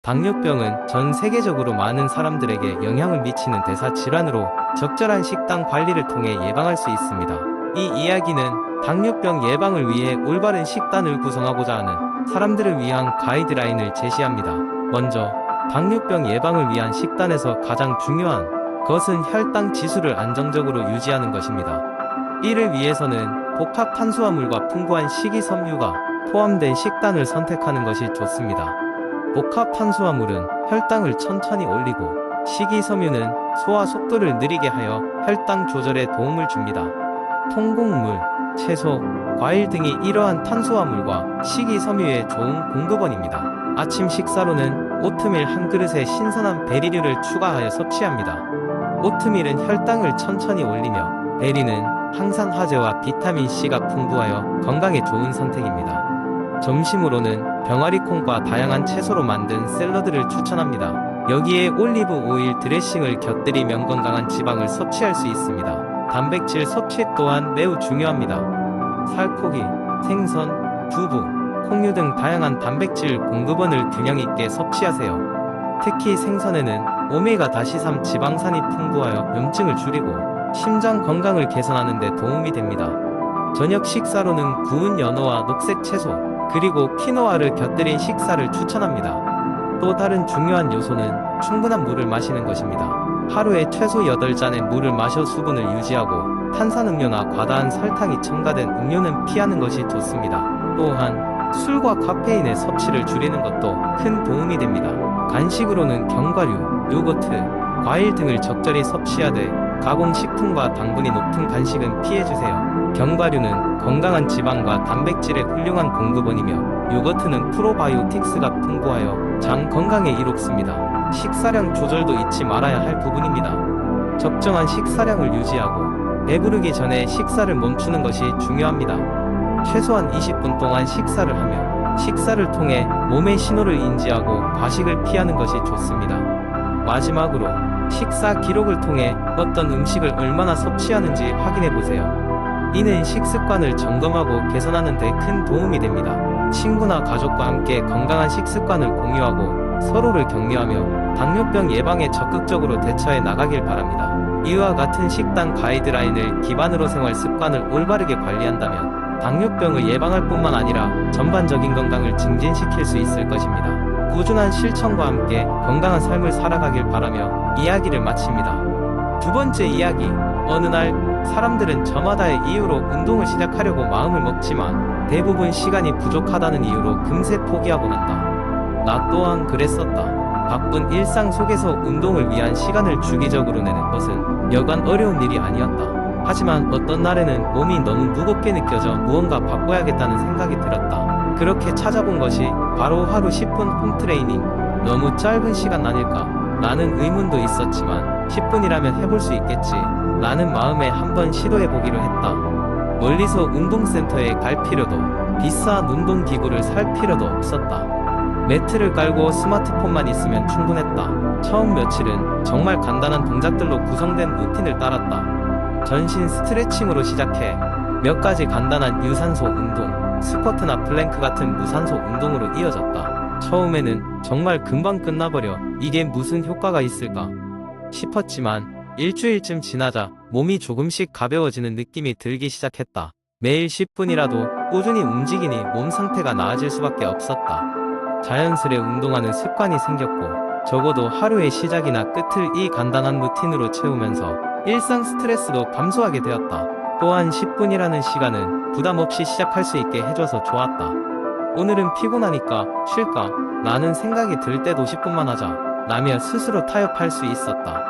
당뇨병은 전 세계적으로 많은 사람들에게 영향을 미치는 대사 질환으로 적절한 식단 관리를 통해 예방할 수 있습니다. 이 이야기는 당뇨병 예방을 위해 올바른 식단을 구성하고자 하는 사람들을 위한 가이드라인을 제시합니다. 먼저 당뇨병 예방을 위한 식단에서 가장 중요한 것은 혈당 지수를 안정적으로 유지하는 것입니다. 이를 위해서는 복합 탄수화물과 풍부한 식이섬유가 포함된 식단을 선택하는 것이 좋습니다. 복합 탄수화물은 혈당을 천천히 올리고 식이섬유는 소화 속도를 느리게 하여 혈당 조절에 도움을 줍니다. 통곡물, 채소, 과일 등이 이러한 탄수화물과 식이섬유의 좋은 공급원입니다. 아침 식사로는 오트밀 한 그릇에 신선한 베리류를 추가하여 섭취합니다. 오트밀은 혈당을 천천히 올리며 베리는 항산화제와 비타민C가 풍부하여 건강에 좋은 선택입니다. 점심으로는 병아리콩과 다양한 채소로 만든 샐러드를 추천합니다. 여기에 올리브 오일 드레싱을 곁들이면 건강한 지방을 섭취할 수 있습니다. 단백질 섭취 또한 매우 중요합니다. 살코기, 생선, 두부, 콩류 등 다양한 단백질 공급원을 균형 있게 섭취하세요. 특히 생선에는 오메가-3 지방산이 풍부하여 염증을 줄이고 심장 건강을 개선하는 데 도움이 됩니다. 저녁 식사로는 구운 연어와 녹색 채소, 그리고 키노아를 곁들인 식사를 추천합니다. 또 다른 중요한 요소는 충분한 물을 마시는 것입니다. 하루에 최소 8잔의 물을 마셔 수분을 유지하고 탄산음료나 과다한 설탕이 첨가된 음료는 피하는 것이 좋습니다. 또한 술과 카페인의 섭취를 줄이는 것도 큰 도움이 됩니다. 간식으로는 견과류, 요거트, 과일 등을 적절히 섭취하되 가공식품과 당분이 높은 간식은 피해주세요. 견과류는 건강한 지방과 단백질의 훌륭한 공급원이며 요거트는 프로바이오틱스가 풍부하여 장 건강에 이롭습니다. 식사량 조절도 잊지 말아야 할 부분입니다. 적정한 식사량을 유지하고 배부르기 전에 식사를 멈추는 것이 중요합니다. 최소한 20분 동안 식사를 하며 식사를 통해 몸의 신호를 인지하고 과식을 피하는 것이 좋습니다. 마지막으로 식사 기록을 통해 어떤 음식을 얼마나 섭취하는지 확인해 보세요. 이는 식습관을 점검하고 개선하는 데 큰 도움이 됩니다. 친구나 가족과 함께 건강한 식습관을 공유하고 서로를 격려하며 당뇨병 예방에 적극적으로 대처해 나가길 바랍니다. 이와 같은 식단 가이드라인을 기반으로 생활 습관을 올바르게 관리한다면 당뇨병을 예방할 뿐만 아니라 전반적인 건강을 증진시킬 수 있을 것입니다. 꾸준한 실천과 함께 건강한 삶을 살아가길 바라며 이야기를 마칩니다. 두 번째 이야기. 어느 날 사람들은 저마다의 이유로 운동을 시작하려고 마음을 먹지만 대부분 시간이 부족하다는 이유로 금세 포기하고 만다. 나 또한 그랬었다. 바쁜 일상 속에서 운동을 위한 시간을 주기적으로 내는 것은 여간 어려운 일이 아니었다. 하지만 어떤 날에는 몸이 너무 무겁게 느껴져 무언가 바꿔야겠다는 생각이 들었다. 그렇게 찾아본 것이 바로 하루 10분 홈트레이닝. 너무 짧은 시간 아닐까? 라는 의문도 있었지만 10분이라면 해볼 수 있겠지 라는 마음에 한번 시도해보기로 했다. 멀리서 운동센터에 갈 필요도 비싼 운동기구를 살 필요도 없었다. 매트를 깔고 스마트폰만 있으면 충분했다. 처음 며칠은 정말 간단한 동작들로 구성된 루틴을 따랐다. 전신 스트레칭으로 시작해 몇 가지 간단한 유산소 운동, 스쿼트나 플랭크 같은 무산소 운동으로 이어졌다. 처음에는 정말 금방 끝나버려 이게 무슨 효과가 있을까 싶었지만 일주일쯤 지나자 몸이 조금씩 가벼워지는 느낌이 들기 시작했다. 매일 10분이라도 꾸준히 움직이니 몸 상태가 나아질 수밖에 없었다. 자연스레 운동하는 습관이 생겼고 적어도 하루의 시작이나 끝을 이 간단한 루틴으로 채우면서 일상 스트레스도 감소하게 되었다. 또한 10분이라는 시간은 부담 없이 시작할 수 있게 해줘서 좋았다. 오늘은 피곤하니까 쉴까? 라는 생각이 들 때도 10분만 하자 라며 스스로 타협할 수 있었다.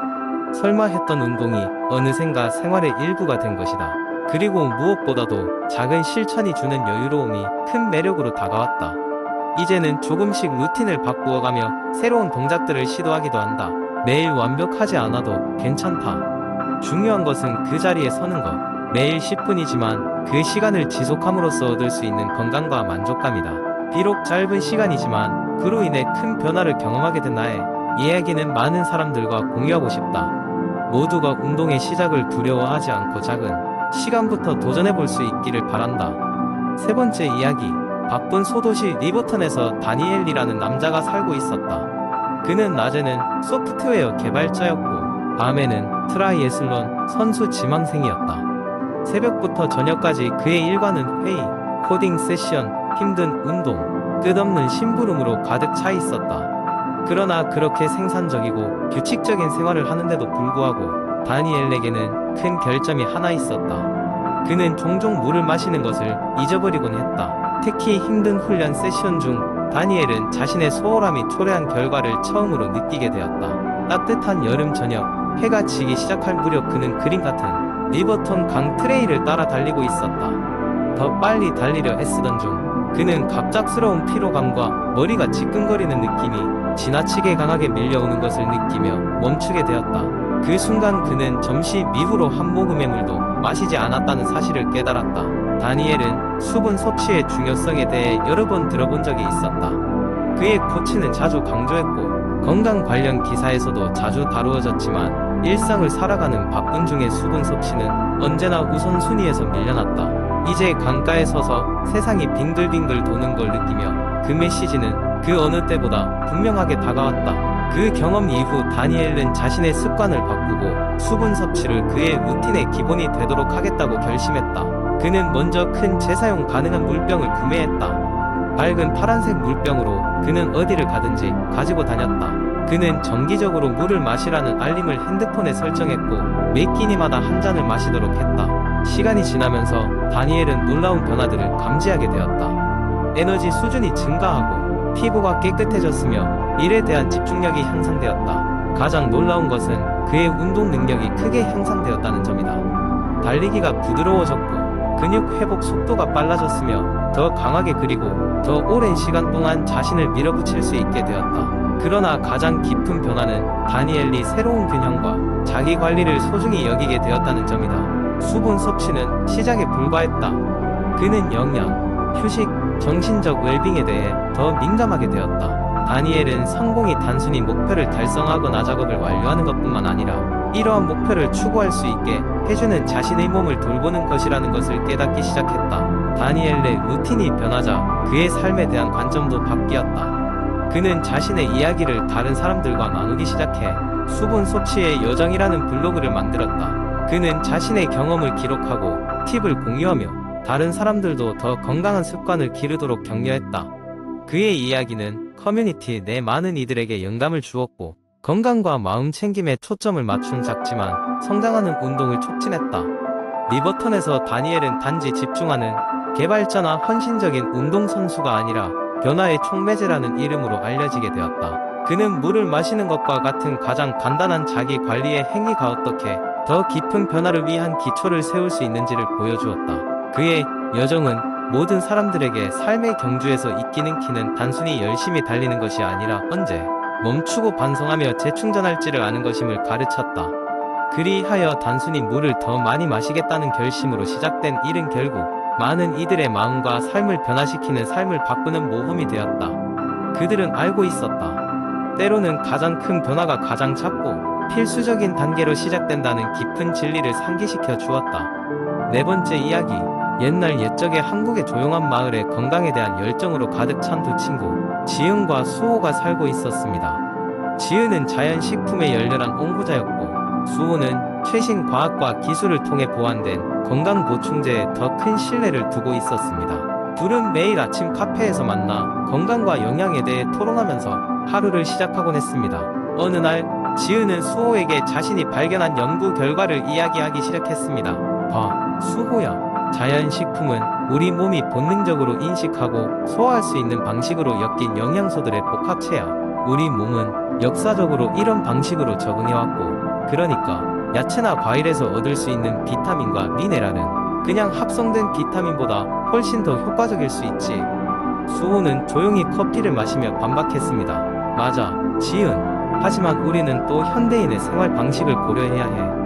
설마 했던 운동이 어느샌가 생활의 일부가 된 것이다. 그리고 무엇보다도 작은 실천이 주는 여유로움이 큰 매력으로 다가왔다. 이제는 조금씩 루틴을 바꾸어가며 새로운 동작들을 시도하기도 한다. 매일 완벽하지 않아도 괜찮다. 중요한 것은 그 자리에 서는 것. 매일 10분이지만 그 시간을 지속함으로써 얻을 수 있는 건강과 만족감이다. 비록 짧은 시간이지만 그로 인해 큰 변화를 경험하게 된 나의 이야기는 많은 사람들과 공유하고 싶다. 모두가 운동의 시작을 두려워하지 않고 작은 시간부터 도전해볼 수 있기를 바란다. 세 번째 이야기. 바쁜 소도시 리버턴에서 다니엘이라는 남자가 살고 있었다. 그는 낮에는 소프트웨어 개발자였고 밤에는 트라이애슬론 선수 지망생이었다. 새벽부터 저녁까지 그의 일과는 회의, 코딩 세션, 힘든 운동, 끝없는 심부름으로 가득 차 있었다. 그러나 그렇게 생산적이고 규칙적인 생활을 하는데도 불구하고 다니엘에게는 큰 결점이 하나 있었다. 그는 종종 물을 마시는 것을 잊어버리곤 했다. 특히 힘든 훈련 세션 중 다니엘은 자신의 소홀함이 초래한 결과를 처음으로 느끼게 되었다. 따뜻한 여름 저녁, 해가 지기 시작할 무렵 그는 그림 같은 리버턴 강 트레일을 따라 달리고 있었다. 더 빨리 달리려 애쓰던 중 그는 갑작스러운 피로감과 머리가 지끈거리는 느낌이 지나치게 강하게 밀려오는 것을 느끼며 멈추게 되었다. 그 순간 그는 점심 이후로 한 모금의 물도 마시지 않았다는 사실을 깨달았다. 다니엘은 수분 섭취의 중요성에 대해 여러 번 들어본 적이 있었다. 그의 코치는 자주 강조했고 건강 관련 기사에서도 자주 다루어졌지만 일상을 살아가는 바쁜 중에 수분 섭취는 언제나 우선순위에서 밀려났다. 이제 강가에 서서 세상이 빙글빙글 도는 걸 느끼며 그 메시지는 그 어느 때보다 분명하게 다가왔다. 그 경험 이후 다니엘은 자신의 습관을 바꾸고 수분 섭취를 그의 루틴의 기본이 되도록 하겠다고 결심했다. 그는 먼저 큰 재사용 가능한 물병을 구매했다. 밝은 파란색 물병으로 그는 어디를 가든지 가지고 다녔다. 그는 정기적으로 물을 마시라는 알림을 핸드폰에 설정했고 매 끼니마다 한 잔을 마시도록 했다. 시간이 지나면서 다니엘은 놀라운 변화들을 감지하게 되었다. 에너지 수준이 증가하고 피부가 깨끗해졌으며 일에 대한 집중력이 향상되었다. 가장 놀라운 것은 그의 운동 능력이 크게 향상되었다는 점이다. 달리기가 부드러워졌고 근육 회복 속도가 빨라졌으며 더 강하게 그리고 더 오랜 시간 동안 자신을 밀어붙일 수 있게 되었다. 그러나 가장 깊은 변화는 다니엘이 새로운 균형과 자기 관리를 소중히 여기게 되었다는 점이다. 수분 섭취는 시작에 불과했다. 그는 영양, 휴식, 정신적 웰빙에 대해 더 민감하게 되었다. 다니엘은 성공이 단순히 목표를 달성하거나 작업을 완료하는 것뿐만 아니라 이러한 목표를 추구할 수 있게 해주는 자신의 몸을 돌보는 것이라는 것을 깨닫기 시작했다. 다니엘의 루틴이 변하자 그의 삶에 대한 관점도 바뀌었다. 그는 자신의 이야기를 다른 사람들과 나누기 시작해 수분 섭취의 여정이라는 블로그를 만들었다. 그는 자신의 경험을 기록하고 팁을 공유하며 다른 사람들도 더 건강한 습관을 기르도록 격려했다. 그의 이야기는 커뮤니티 내 많은 이들에게 영감을 주었고 건강과 마음 챙김에 초점을 맞춘 작지만 성장하는 운동을 촉진했다. 리버턴에서 다니엘은 단지 집중하는 개발자나 헌신적인 운동선수가 아니라 변화의 촉매제라는 이름으로 알려지게 되었다. 그는 물을 마시는 것과 같은 가장 간단한 자기 관리의 행위가 어떻게 더 깊은 변화를 위한 기초를 세울 수 있는지를 보여주었다. 그의 여정은 모든 사람들에게 삶의 경주에서 이기는 키는 단순히 열심히 달리는 것이 아니라 언제 멈추고 반성하며 재충전할지를 아는 것임을 가르쳤다. 그리하여 단순히 물을 더 많이 마시겠다는 결심으로 시작된 일은 결국 많은 이들의 마음과 삶을 변화시키는 삶을 바꾸는 모험이 되었다. 그들은 알고 있었다. 때로는 가장 큰 변화가 가장 작고 필수적인 단계로 시작된다는 깊은 진리를 상기시켜 주었다. 네 번째 이야기. 옛날 옛적의 한국의 조용한 마을에 건강에 대한 열정으로 가득 찬 두 친구 지은과 수호가 살고 있었습니다. 지은은 자연식품의 열렬한 옹호자였고 수호는 최신 과학과 기술을 통해 보완된 건강보충제에 더 큰 신뢰를 두고 있었습니다. 둘은 매일 아침 카페에서 만나 건강과 영양에 대해 토론하면서 하루를 시작하곤 했습니다. 어느 날 지은은 수호에게 자신이 발견한 연구 결과를 이야기하기 시작했습니다. 봐, 수호야. 자연식품은 우리 몸이 본능적으로 인식하고 소화할 수 있는 방식으로 엮인 영양소들의 복합체야. 우리 몸은 역사적으로 이런 방식으로 적응해왔고, 그러니까 야채나 과일에서 얻을 수 있는 비타민과 미네랄은 그냥 합성된 비타민보다 훨씬 더 효과적일 수 있지. 수호는 조용히 커피를 마시며 반박했습니다. 맞아, 지은. 하지만 우리는 또 현대인의 생활 방식을 고려해야 해.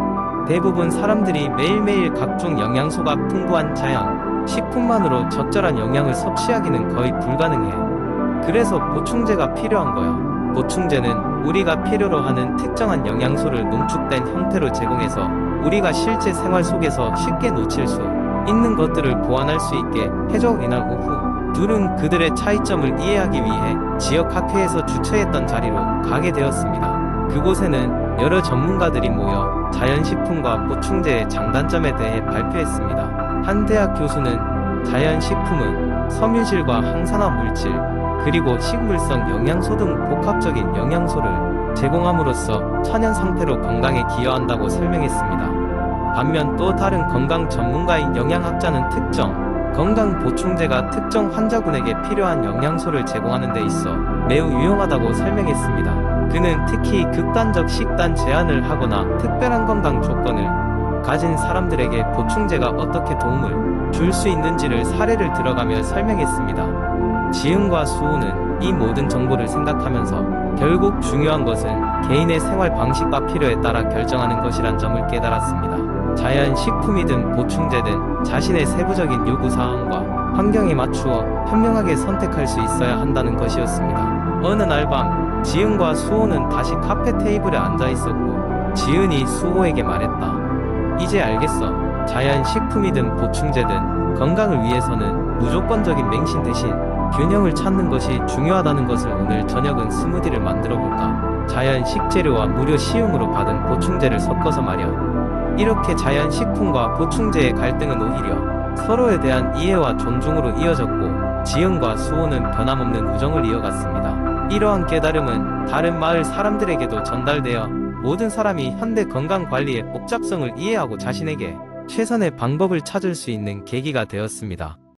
대부분 사람들이 매일매일 각종 영양소가 풍부한 자연 식품만으로 적절한 영양을 섭취하기는 거의 불가능해. 그래서 보충제가 필요한 거야. 보충제는 우리가 필요로 하는 특정한 영양소를 농축된 형태로 제공해서 우리가 실제 생활 속에서 쉽게 놓칠 수 있는 것들을 보완할 수 있게 해줘. 이날 오후 둘은 그들의 차이점을 이해하기 위해 지역 학회에서 주최했던 자리로 가게 되었습니다. 그곳에는 여러 전문가들이 모여 자연식품과 보충제의 장단점에 대해 발표했습니다. 한 대학 교수는 자연식품은 섬유질과 항산화 물질, 그리고 식물성 영양소 등 복합적인 영양소를 제공함으로써 천연 상태로 건강에 기여한다고 설명했습니다. 반면 또 다른 건강 전문가인 영양학자는 특정 건강 보충제가 특정 환자군에게 필요한 영양소를 제공하는 데 있어 매우 유용하다고 설명했습니다. 그는 특히 극단적 식단 제한을 하거나 특별한 건강 조건을 가진 사람들에게 보충제가 어떻게 도움을 줄 수 있는지를 사례를 들어가며 설명했습니다. 지은과 수호는 이 모든 정보를 생각하면서 결국 중요한 것은 개인의 생활 방식과 필요에 따라 결정하는 것이란 점을 깨달았습니다. 자연식품이든 보충제든 자신의 세부적인 요구사항과 환경에 맞추어 현명하게 선택할 수 있어야 한다는 것이었습니다. 어느 날 밤 지은과 수호는 다시 카페 테이블에 앉아 있었고, 지은이 수호에게 말했다. 이제 알겠어. 자연식품이든 보충제든 건강을 위해서는 무조건적인 맹신 대신 균형을 찾는 것이 중요하다는 것을. 오늘 저녁은 스무디를 만들어 볼까? 자연 식재료와 무료 시음으로 받은 보충제를 섞어서 말이야. 이렇게 자연식품과 보충제의 갈등은 오히려 서로에 대한 이해와 존중으로 이어졌고, 지은과 수호는 변함없는 우정을 이어갔습니다. 이러한 깨달음은 다른 마을 사람들에게도 전달되어 모든 사람이 현대 건강관리의 복잡성을 이해하고 자신에게 최선의 방법을 찾을 수 있는 계기가 되었습니다.